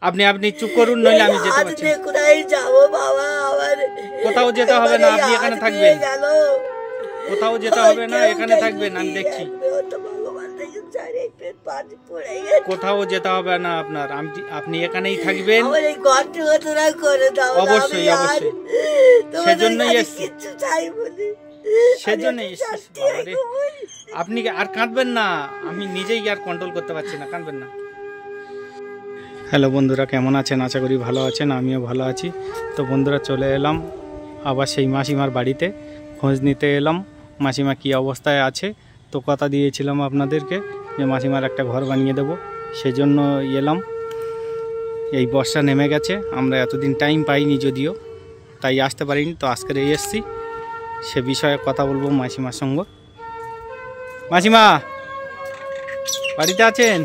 আপনি আপনি চুপ করুন, নইলে আমি যেতে পারছি না। কোথায় যাবো বাবা? আমার কোথাও যেতে হবে না, আপনি এখানে থাকবেন। কোথাও যেতে হবে না, এখানে থাকবেন, আমি দেখছি। কোথাও যেতে হবে না আপনার, আপনি এখানেই থাকবেন। অবশ্যই অবশ্যই, সেজন্যই এসছি, সেজন্যই এসছি। আপনি আর কাঁদবেন না, আমি নিজেই আর কন্ট্রোল করতে পারছি না, কাঁদবেন না। হ্যালো বন্ধুরা, কেমন আছেন? আশা করি ভালো আছেন, আমিও ভালো আছি। তো বন্ধুরা, চলে এলাম আবার সেই মাসিমার বাড়িতে, খোঁজ নিতে এলাম মাসিমা কী অবস্থায় আছে। তো কথা দিয়েছিলাম আপনাদেরকে যে মাসিমার একটা ঘর বানিয়ে দেব, সেজন্য এলাম। এই বর্ষা নেমে গেছে, আমরা এতদিন টাইম পাইনি যদিও, তাই আসতে পারিনি। তো আজকের এই এসছি, সে বিষয়ে কথা বলবো মাসিমার সঙ্গে। মাসিমা বাড়িতে আছেন?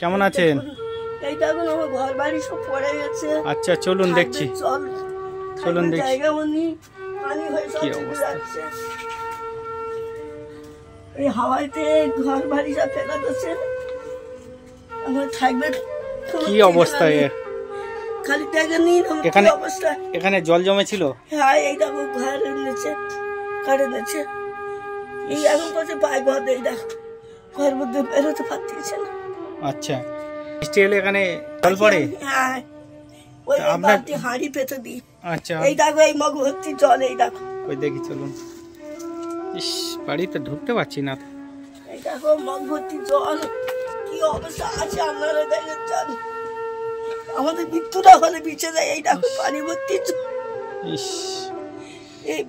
কেমন আছেন? আচ্ছা চলুন দেখছি, চলুন দেখছি কি অবস্থা। এই হাওয়াতে ঘর বাড়ি সব ফেলা দিচ্ছে, আমরা থাকবে কি অবস্থা? খালি দেখে নিন এখানে অবস্থা। এখানে জল জমেছিল? হ্যাঁ, এই দেখো ঘর নিচে, ঘরের নিচে এই এখন করছে পায়ে ঘর, এই দেখো ঘর মধ্যে বেরোতে পারতেছে না। আচ্ছা, বৃষ্টি এলে এখানে জল পড়ে? হ্যাঁ, ওই বালতি হাঁড়ি পেতে দিই। আচ্ছা, এই দেখো এই মগ ভর্তি জল, এই দেখো। ওই দেখি, চলুন। ইস, বাড়িতে ঢুকতে পারছি না। এই দেখো মগ ভর্তি জল, কি অবস্থা আছে আপনারা দেখেন। আমাদের মৃত্যুটা হলে বিছে যায়। এই দেখো পানি ভর্তি। ইস, এই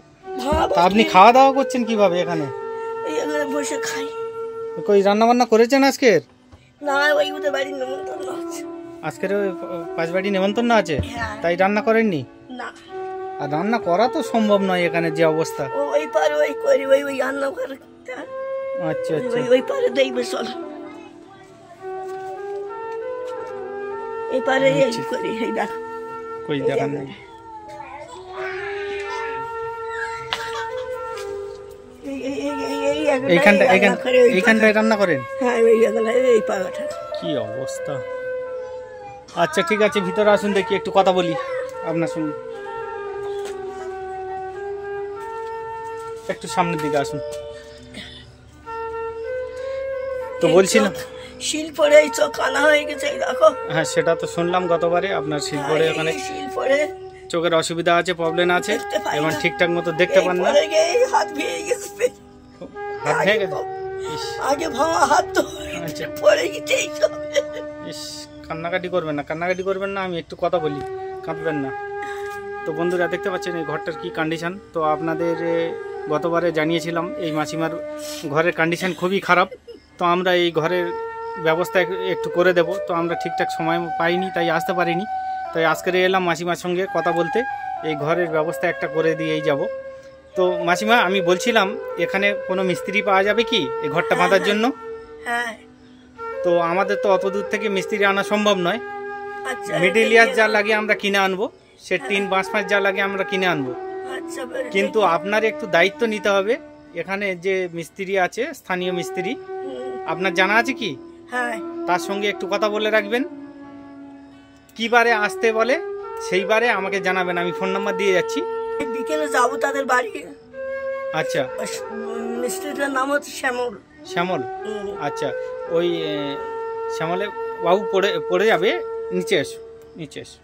আপনি খাওয়া দাওয়া করছেন কিভাবে এখানে? এই এখানে বসে খাই। কই রান্না বান্না করেছেন আজকের? না, ওই ওদের বাড়ির নেমন্তন্ন আছে। আজকের ওই পাঁচ বাড়ি নেমন্তন্ন আছে, তাই রান্না করেননি? না, আর রান্না করা তো সম্ভব নয় এখানে যে অবস্থা। ওই পারে ওই করি, ওই রান্না করে। আচ্ছা আচ্ছা, ওই পারে দেখবে চলো, এই পারে এই করি। এই দেখো, কই দেখান নাই। এইখানটায় রান্না করেন? হ্যাঁ, এই পাড়াটা। কি অবস্থা। আচ্ছা ঠিক আছে, ভিতরে আসুন, দেখি একটু কথা বলি আপনার সঙ্গে। একটু সামনের দিকে আসুন। তো বলছিলাম শিলপরে এই চোখ কানা হয়ে গেছে, এই দেখো। হ্যাঁ, সেটা তো শুনলাম গতবারে আপনার শিলপরে ওখানে চোখের অসুবিধা আছে, প্রবলেম আছে, এবং ঠিকঠাক মতো দেখতে পান না। হাত ভেঙে গেছে, হাত ভেঙে গেছে? আগে ভাঙা হাত তো পড়ে গেছে। ইস, কান্নাকাটি করবেন না, কান্নাকাটি করবেন না, আমি একটু কথা বলি, কাঁদবেন না। তো বন্ধুরা, দেখতে পাচ্ছেন এই ঘরটার কি কন্ডিশন। তো আপনাদের গতবারে জানিয়েছিলাম এই মাসিমার ঘরের কন্ডিশন খুবই খারাপ। তো আমরা এই ঘরের ব্যবস্থা একটু করে দেব। তো আমরা ঠিকঠাক সময় পাইনি, তাই আসতে পারিনি। তাই আজকে এলাম মাসিমার সঙ্গে কথা বলতে, এই ঘরের ব্যবস্থা একটা করে দিয়েই যাব। তো মাসিমা, আমি বলছিলাম এখানে কোনো মিস্ত্রি পাওয়া যাবে কি এই ঘরটা বাঁধার জন্য? হ্যাঁ, তো আমাদের তো অত দূর থেকে মিস্ত্রি আনা সম্ভব নয়। মেটেরিয়াল যা লাগে আমরা কিনে আনবো, সে টিন বাঁশ ফাঁস যা লাগে আমরা কিনে আনবো। কিন্তু আপনার একটু দায়িত্ব নিতে হবে। এখানে যে মিস্ত্রি আছে, স্থানীয় মিস্ত্রি, আপনার জানা আছে কি? হ্যাঁ, তার সঙ্গে একটু কথা বলে রাখবেন। কি বারে আসতে বলে সেই বারে আমাকে জানাবেন, আমি ফোন নাম্বার দিয়ে যাচ্ছি। বিকেলে যাবো তাদের বাড়ি। আচ্ছা, মিস্ত্রিটার নাম হচ্ছে শ্যামল। শ্যামল? আচ্ছা, ওই শ্যামলে বাবু পড়ে যাবে, নিচে এসো, নিচে এসো।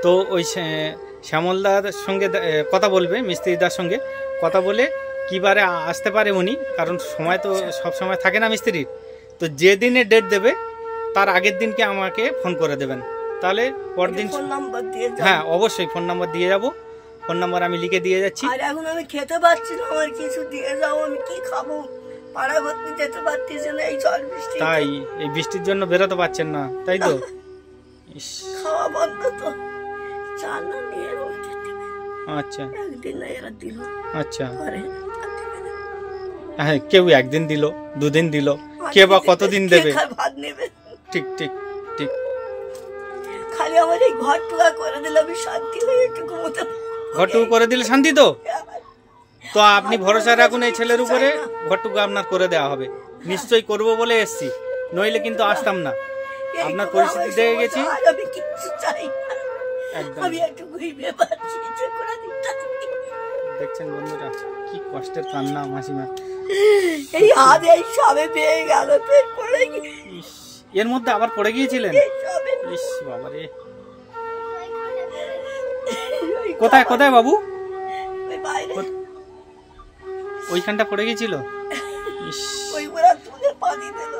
তো ওই শ্যামলদার সঙ্গে কথা বলবে, মিস্ত্রিদার সঙ্গে কথা বলে কীবারে আসতে পারে উনি, কারণ সময় তো সব সময় থাকে না মিস্ত্রির। তো যে দিনে ডেট দেবে তার আগের দিনকে আমাকে ফোন করে দেবেন, তাহলে পরদিন। হ্যাঁ, অবশ্যই ফোন নাম্বার দিয়ে যাব, ফোন নাম্বার আমি লিখে দিয়ে যাচ্ছি। আর এখন আমি খেতে পাচ্ছি না, আমার কিছু দিয়ে যাও, আমি কি খাবো? পাড়া ভর্তি যেতে পারতেছে না এই জল বৃষ্টি। তাই এই বৃষ্টির জন্য বেরোতে পারছেন না, তাই তো? খাওয়া বন্ধ তো, চাল না নিয়ে যেতে। আচ্ছা, একদিন এরা দিল। আচ্ছা, হ্যাঁ, কেউ একদিন দিল, দুদিন দিল, কে বা কতদিন দেবে? ভাত নেবে। ঠিক ঠিক ঠিক। খালি আমার এই ঘরটুকু করে দিলে আমি শান্তি হয়ে একটু ঘুমোতে। ঘরটুকু করে দিলে শান্তি তো? তো আপনি ভরসা রাখুন এই ছেলের উপরে, ঘরটুকু আপনার করে দেওয়া হবে। নিশ্চয়ই করব বলে এসেছি, নইলে কিন্তু আসতাম না। এই আপনার তো পরিস্থিতি আমার দেখে সমস্যা, গেছি। আর আমি কিচ্ছু চাই না। একদম আমি একটু ঘুরে পাচ্ছি, যে করে দিতে হবে। দেখছেন বন্ধুরা কি কষ্টের কান্না মাসিমা। এই হাত এই সবে পেয়ে গেল, পেট পড়ে গিয়ে ইস, এর মধ্যে আবার পড়ে গিয়েছিলেন? এই সবে ইস বাবারে, কোথায় কোথায় বাবু? ওই বাইরে ওইখানটা পড়ে গিয়েছিল? ইস, ওই ওরা তুলে পানি দিল।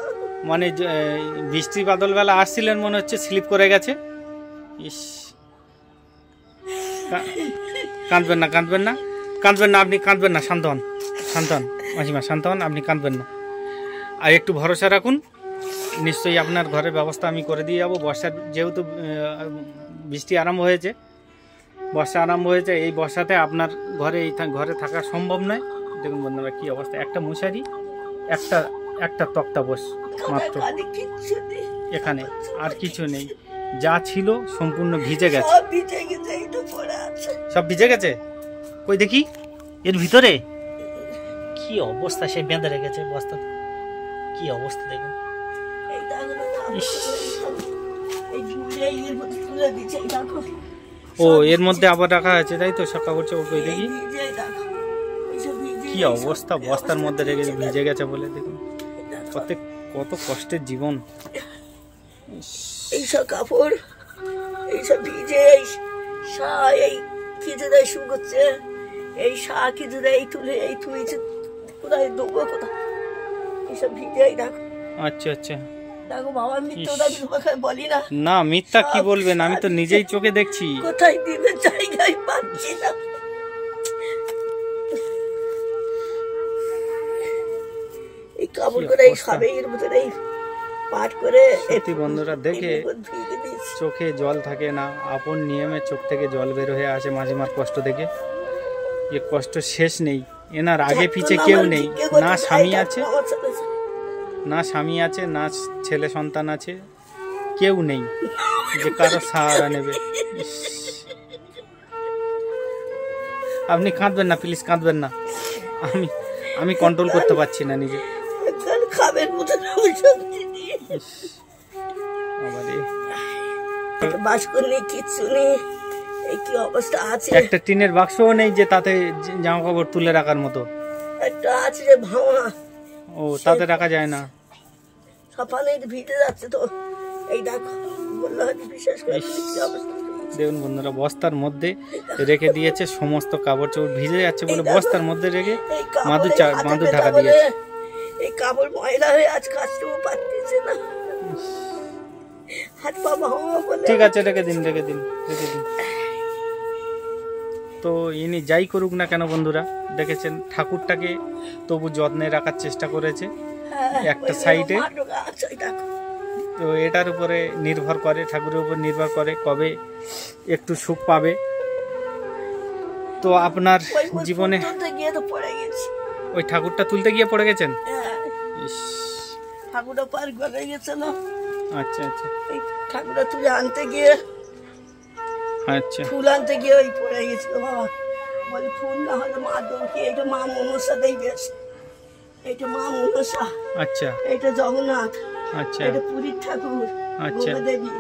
মানে বৃষ্টি বাদল বেলা আসছিলেন মনে হচ্ছে, স্লিপ করে গেছে। ইস, কাঁদবেন না কাঁদবেন না কাঁদবেন না, আপনি কাঁদবেন না, শান্ত হন শান্ত হন মাসিমা, শান্ত হন, আপনি কাঁদবেন না। আর একটু ভরসা রাখুন, নিশ্চয়ই আপনার ঘরের ব্যবস্থা আমি করে দিয়ে যাবো। বর্ষার যেহেতু বৃষ্টি আরম্ভ হয়েছে, বর্ষা আরম্ভ হয়েছে, এই বর্ষাতে আপনার ঘরে থাকা সম্ভব নয়। দেখুন বন্ধুরা কি অবস্থা, একটা মশারি, একটা তক্তা বস মাত্র কানে কিচ্ছু নেই, এখানে, আর কিছু নেই। যা ছিল সম্পূর্ণ ভিজে গেছে, সব ভিজে গেছে, এই তো পড়ে আছে। সব ভিজে গেছে। কই দেখি এর ভিতরে কি অবস্থা, সে বেঁধে রেখেছে বস্তা, কি অবস্থা দেখুন। এই দেখো না, ইস। এই ঝুলে এর মধ্যে তুলে দিচ্ছে, এই দেখো। ও এর মধ্যে আবার রাখা আছে, তাই তো? সব কাপড় চোপড় কই দেখি, এই ভিজে, এই দেখো। এইসব ভিজে, কি এইসব অবস্থা, এই বস্তার মধ্যে রেখে অবস্থা ভিজে গেছে বলে দেখুন দেখো। কত কষ্টের জীবন। ইস, এইসব কাপড়, এইসব ভিজে, এই শাহ এই কিছুটা শুকোচ্ছে, এই শাহ কিছুটা এই তুলে এই তুলেছে, কোথায় দেবো কোথায়, এইসব ভিজে, এই দেখো। আচ্ছা আচ্ছা, দেখো বাবা, মিথ্যা আমি তোমাকে বলি না। না মিথ্যা কি বলবেন, আমি তো নিজেই চোখে দেখছি। কোথায় দিবে জায়গায় পাচ্ছি না। এই কাপড় করে এই অবস্থা। সবে এর ভিতরে এই পাট করে সত্যি বন্ধুরা দেখে ভিজে দিয়েছি। চোখে জল থাকে না, আপন নিয়মে চোখ থেকে জল বের হয়ে আসে মাঝিমার কষ্ট দেখে। এ কষ্ট শেষ নেই, এনার আগে পিছে কেউ নেই, না স্বামী আছে, না স্বামী আছে, না ছেলে সন্তান আছে, কেউ নেই যে কারো সাহারা নেবে। ইস, আপনি কাঁদবেন না প্লিজ, কাঁদবেন না, আমি কন্ট্রোল করতে পারছি না নিজে। খাবের মতো সবজি দিয়ে ইস, বাবারে, বাস্ক নেই, কিচ্ছু নেই, এই কি অবস্থা আছে। একটা টিনের বাক্সও নেই যে তাতে জামা কাপড় তুলে রাখার মতো। একটা আছে যে ভাঙা, ও তাতে রাখা যায় না। সকালে ভিজে যাচ্ছে তো, এই দেখো বললো হয়তো বিশেষ করে ইস। কি অবস্থা। দেখুন বন্ধুরা বস্তার মধ্যে রেখে দিয়েছে, সমস্ত কাপড় চোপড় ভিজে যাচ্ছে বলে বস্তার মধ্যে রেখে এই কাপড় মাদুর এই হাতে মাদুর ব্যথা ঢাকা বলে দিয়েছে। এই কাপড় ময়লা হয়ে আজ কাচতেও পারতেছে না, হাত পা ভাঙা বলে। ঠিক আছে, রেখে দিন রেখে দিন রেখে দিন। তো ইনি যাই করুক না কেন বন্ধুরা, দেখেছেন ঠাকুরটাকে তবু যত্নে রাখার চেষ্টা করেছে হ্যাঁ, একটা ওই সাইডে। মাঠও গাছ, ওই দেখো। তো এটার উপরে নির্ভর করে, ঠাকুরের উপর নির্ভর করে কবে একটু সুখ পাবে। তো আপনার ওই জীবনে তুলতে গিয়ে তো পড়ে গেছি। ওই ঠাকুরটা তুলতে গিয়ে পড়ে গেছেন? হ্যাঁ, ইস, ঠাকুরটা পার করে গেছিল, আচ্ছা আচ্ছা এই ঠাকুরটা তুলে আনতে গিয়ে, আচ্ছা ফুল আনতে গিয়ে ওই পড়ে গেছিল বাবা। বলে ফুল না হলে মা দৌড়কে, এইটা মা মনসাতেই বেশ, এইটা মা মনসা, আচ্ছা এইটা জগন্নাথ, আচ্ছা এটা পুরীর ঠাকুর আচ্ছা। গোমা দেবী,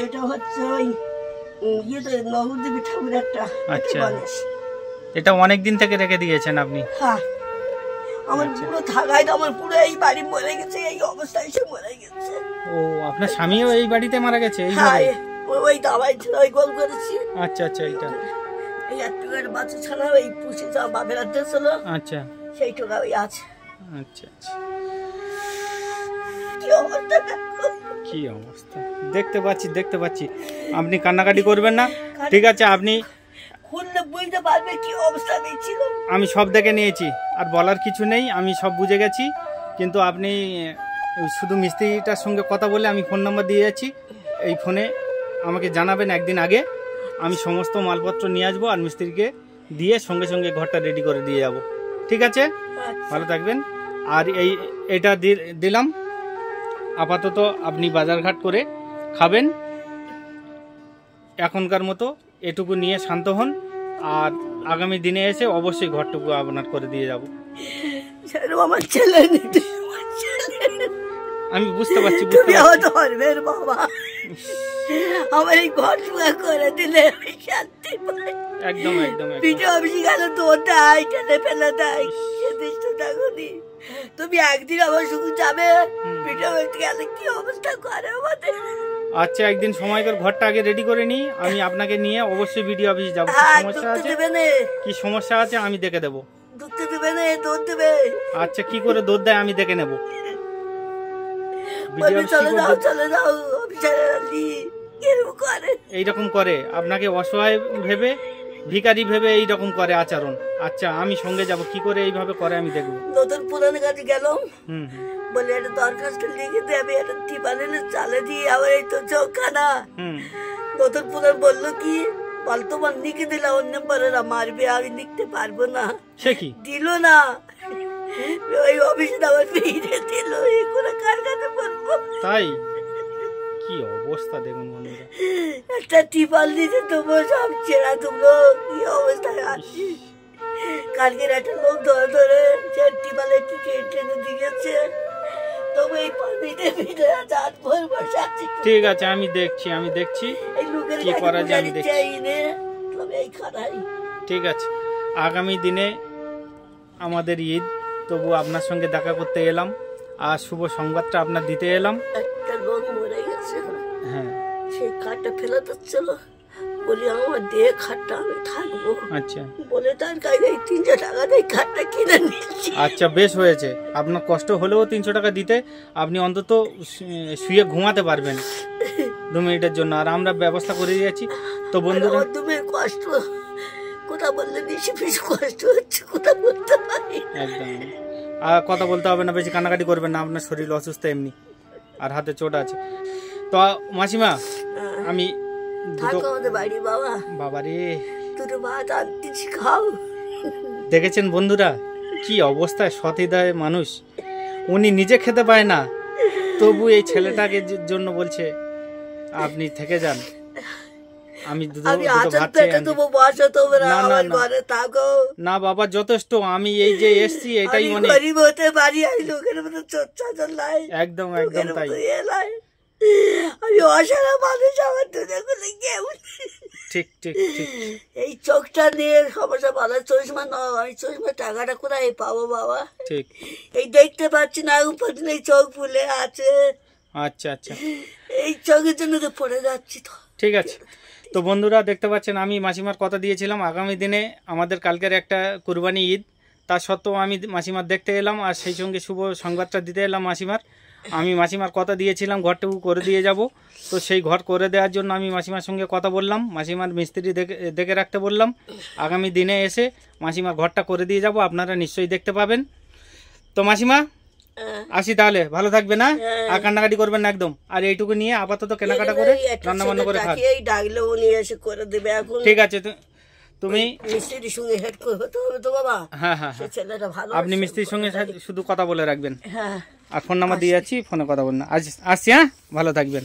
এটা হচ্ছে ওই ইয়েতে নবদ্বীপের ঠাকুর একটা, আচ্ছা। গণেশ। এটা অনেক দিন থেকে রেখে দিয়েছেন আপনি? হ্যাঁ, আমার আচ্ছা। পুরো থাকায় তো আমার পুরো এই বাড়ি মরে গেছে, এই অবস্থায় এসে মরে গেছে। ও আপনার স্বামীও এই বাড়িতে মারা গেছে হ্যাঁ, এইভাবে? ওই দাবাই ছিল, ওই গোল করেছি। আচ্ছা আচ্ছা, এইটা এই এক টুকার বাচ্চা ছাড়া ওই পুষি যা বাপের হাতে ছিল, আচ্ছা সেই টুকা ওই আছে। আচ্ছা আচ্ছা, কি অবস্থা দেখো। কি অবস্থা, দেখতে পাচ্ছি দেখতে পাচ্ছি। আপনি কান্নাকাটি করবেন না, ঠিক আছে? আপনি, খুললে বুঝতে পারবে কি অবস্থা ছিল। আমি সব দেখে নিয়েছি, আর বলার কিছু নেই, আমি সব বুঝে গেছি। কিন্তু আপনি শুধু মিস্ত্রিটার সঙ্গে কথা বলে আমি ফোন নাম্বার দিয়ে যাচ্ছি, এই ফোনে আমাকে জানাবেন একদিন আগে, আমি সমস্ত মালপত্র নিয়ে আসবো আর মিস্ত্রিকে দিয়ে সঙ্গে সঙ্গে ঘরটা রেডি করে দিয়ে যাব। ঠিক আছে, ভালো থাকবেন। আর এইটা দিলাম, আপাতত আপনি বাজারঘাট করে খাবেন, এখনকার মতো এটুকু নিয়ে শান্ত হন। আর আগামী দিনে এসে অবশ্যই ঘরটুকু আপনার করে দিয়ে যাব। আমার ছেলে নিতে আমি বুঝতে পারছি তুমি আমার ধর্মের বাবা, আমার এই ঘর টুকা করে দিলে আমি শান্তি পাই। একদম একদম পিঠে অফিসে গেলে দৌড় দেয়, টেনে ফেলে দেয়, নির্দিষ্ট থাকুনি। তুমি একদিন আমার শুধু যাবে, পিঠে অফিসে গেলে কি অবস্থা করে আমাদের। আচ্ছা, একদিন সময় করে ঘরটা আগে রেডি করে নি, আমি আপনাকে নিয়ে অবশ্যই বিডিও অফিস যাবো। সমস্যা আছে কি? সমস্যা আছে আমি দেখে দেবো। ঢুকতে দেবে না, দৌড় দেবে। আচ্ছা, কি করে দৌড় দেয় আমি দেখে নেবো। এইরকম করে আপনাকে অসহায় ভেবে, ভিখারি ভেবে এইরকম করে আচরণ। আচ্ছা, আমি সঙ্গে যাব, কি করে এইভাবে করে আমি দেখবো। নতুন পুরানের কাছে গেলাম, বলে একটা দরখাস্ত লিখে দে, আমি একটা টিপালের চালে দিয়ে আবার এই তো চৌখানা। নতুন পুরান বললো কি, বল তোমার লিখে দিলাম, অন্য পরেরা মারবে, আমি লিখতে পারবো না। সে কি দিল না, ওই অফিসে আমার ফিরে দিল। এই করে কার কাছে বলবো? তাই কি অবস্থা দেখুন বন্ধুরা, একটা টিপাল দিতে তোমার সব ছেঁড়া তুলো, কি অবস্থায় আছি। কালকের একটা লোক ধরে ধরে সে টিপালে টেনে দিয়েছে, তবে এই পানিতে ভিজে হাত ভরে বসে আছি। ঠিক আছে, আমি দেখছি এই লোকের কি করা যায় আমি দেখছি। তবে এই খারাই ঠিক আছে, আগামী দিনে আমাদের ঈদ, তবু আপনার সঙ্গে দেখা করতে এলাম, আর শুভ সংবাদটা আপনার দিতে এলাম। একটা লোক মরে গেছে, হ্যাঁ, সেই খাটটা ফেলে দিচ্ছিল, বলি আমার দিয়ে খাটটা আমি থাকবো। আচ্ছা, বলে তার কাছে 300 টাকা দিয়ে খাটটা কিনে নিচ্ছি। আচ্ছা, বেশ হয়েছে। আপনার কষ্ট হলেও 300 টাকা দিতে, আপনি অন্তত শুয়ে ঘুমাতে পারবেন 2 মিনিটের জন্য, আর আমরা ব্যবস্থা করে দিয়েছি। তো বন্ধুরা, তুমি কষ্ট কোথা বললে বেশি বেশি কষ্ট হচ্ছে, কোথা বলতে পারি। একদম, আর কথা বলতে হবে না, বেশি কান্নাকাটি করবেন না, আপনার শরীর অসুস্থ এমনি, আর হাতে চোট আছে। তো মাসিমা, আমি আমাদের বাড়ি বাবা, বাবারে দুটো ভাত আনতেছি, খাও। দেখেছেন বন্ধুরা, কি অবস্থায় সতীদায় মানুষ, উনি নিজে খেতে পায় না, তবু এই ছেলেটাকে জন্য বলছে আপনি থেকে যান, আমি না বাবা, যথেষ্ট। আমি এই যে এসছি এটাই মানে একদম একদম তাই। আমি অসারা মানুষ, আমার দুধে গুলো কেমন। ঠিক ঠিক ঠিক, এই চোখটা নিয়ে সমস্যা ভালো। চশমা নয়, চশমা টাকাটা কোথায় পাবো বাবা? ঠিক, এই দেখতে পাচ্ছি না, উপর এই চোখ ফুলে আছে। আচ্ছা আচ্ছা, এই চোখের জন্য তো পড়ে যাচ্ছি। তো ঠিক আছে। তো বন্ধুরা দেখতে পাচ্ছেন, আমি মাসিমার কথা দিয়েছিলাম আগামী দিনে আমাদের কালকের একটা কুরবানি ঈদ, তা সত্ত্বেও আমি মাসিমার দেখতে এলাম, আর সেই সঙ্গে শুভ সংবাদটা দিতে এলাম মাসিমার। আমি মাসিমার কথা দিয়েছিলাম ঘরটুকু করে দিয়ে যাব, তো সেই ঘর করে দেওয়ার জন্য আমি মাসিমার সঙ্গে কথা বললাম, মাসিমার মিস্ত্রি দেখে রাখতে বললাম। আগামী দিনে এসে মাসিমার ঘরটা করে দিয়ে যাব, আপনারা নিশ্চয়ই দেখতে পাবেন। তো মাসিমা আসি তাহলে, ভালো থাকবে না, আর কান্নাকাটি করবেন না একদম। আর এইটুকু নিয়ে আপাতত কেনাকাটা করে রান্না বান্না করে খান। ঠিক আছে, তুমি মিস্ত্রির সঙ্গে হেড করতে হবে তো বাবা। হ্যাঁ হ্যাঁ, ছেলেটা ভালো, আপনি মিস্ত্রির সঙ্গে শুধু কথা বলে রাখবেন, হ্যাঁ, আর ফোন নাম্বার দিয়ে যাচ্ছি, ফোনে কথা বলবেন। আসছি, হ্যাঁ, ভালো থাকবেন।